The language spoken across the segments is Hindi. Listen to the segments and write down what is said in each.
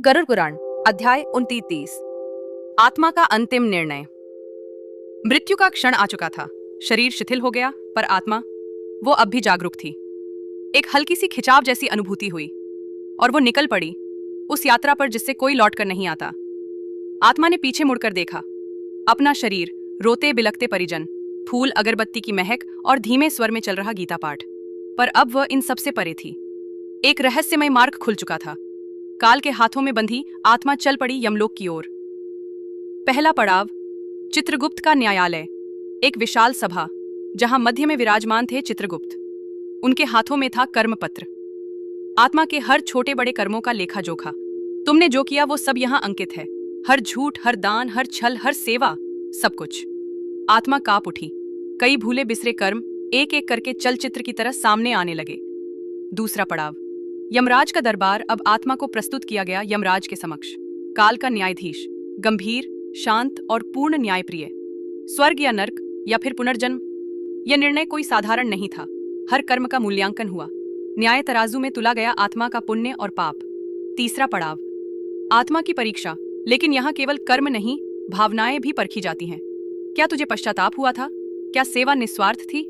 गरुड़ पुराण अध्याय 29। आत्मा का अंतिम निर्णय। मृत्यु का क्षण आ चुका था। शरीर शिथिल हो गया, पर आत्मा वो अब भी जागरूक थी। एक हल्की सी खिंचाव जैसी अनुभूति हुई और वो निकल पड़ी उस यात्रा पर जिससे कोई लौट कर नहीं आता। आत्मा ने पीछे मुड़कर देखा, अपना शरीर, रोते बिलखते परिजन, फूल अगरबत्ती की महक और धीमे स्वर में चल रहा गीता पाठ। पर अब वह इन सबसे परे थी। एक रहस्यमय मार्ग खुल चुका था। काल के हाथों में बंधी आत्मा चल पड़ी यमलोक की ओर। पहला पड़ाव, चित्रगुप्त का न्यायालय। एक विशाल सभा जहां मध्य में विराजमान थे चित्रगुप्त। उनके हाथों में था कर्मपत्र, आत्मा के हर छोटे बड़े कर्मों का लेखा जोखा। तुमने जो किया वो सब यहां अंकित है। हर झूठ, हर दान, हर छल, हर सेवा, सब कुछ। आत्मा कांप उठी। कई भूले बिसरे कर्म एक एक करके चलचित्र की तरह सामने आने लगे। दूसरा पड़ाव, यमराज का दरबार। अब आत्मा को प्रस्तुत किया गया यमराज के समक्ष। काल का न्यायाधीश, गंभीर, शांत और पूर्ण न्यायप्रिय। स्वर्ग या नर्क या फिर पुनर्जन्म, यह निर्णय कोई साधारण नहीं था। हर कर्म का मूल्यांकन हुआ। न्याय तराजू में तुला गया आत्मा का पुण्य और पाप। तीसरा पड़ाव, आत्मा की परीक्षा। लेकिन यहाँ केवल कर्म नहीं, भावनाएं भी परखी जाती हैं। क्या तुझे पश्चाताप हुआ था? क्या सेवा निस्वार्थ थी?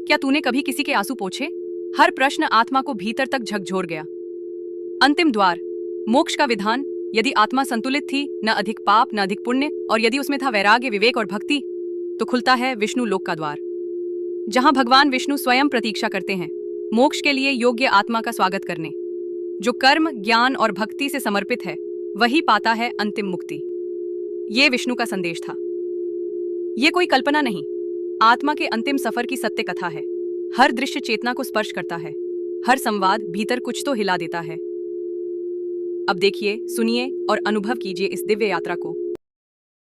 क्या तूने कभी किसी के आंसू पोंछे? हर प्रश्न आत्मा को भीतर तक झकझोर गया। अंतिम द्वार, मोक्ष का विधान। यदि आत्मा संतुलित थी, न अधिक पाप न अधिक पुण्य, और यदि उसमें था वैराग्य, विवेक और भक्ति, तो खुलता है विष्णु लोक का द्वार, जहां भगवान विष्णु स्वयं प्रतीक्षा करते हैं मोक्ष के लिए योग्य आत्मा का स्वागत करने। जो कर्म, ज्ञान और भक्ति से समर्पित है वही पाता है अंतिम मुक्ति। ये विष्णु का संदेश था। ये कोई कल्पना नहीं, आत्मा के अंतिम सफर की सत्य कथा है। हर दृश्य चेतना को स्पर्श करता है, हर संवाद भीतर कुछ तो हिला देता है। अब देखिए, सुनिए और अनुभव कीजिए इस दिव्य यात्रा को।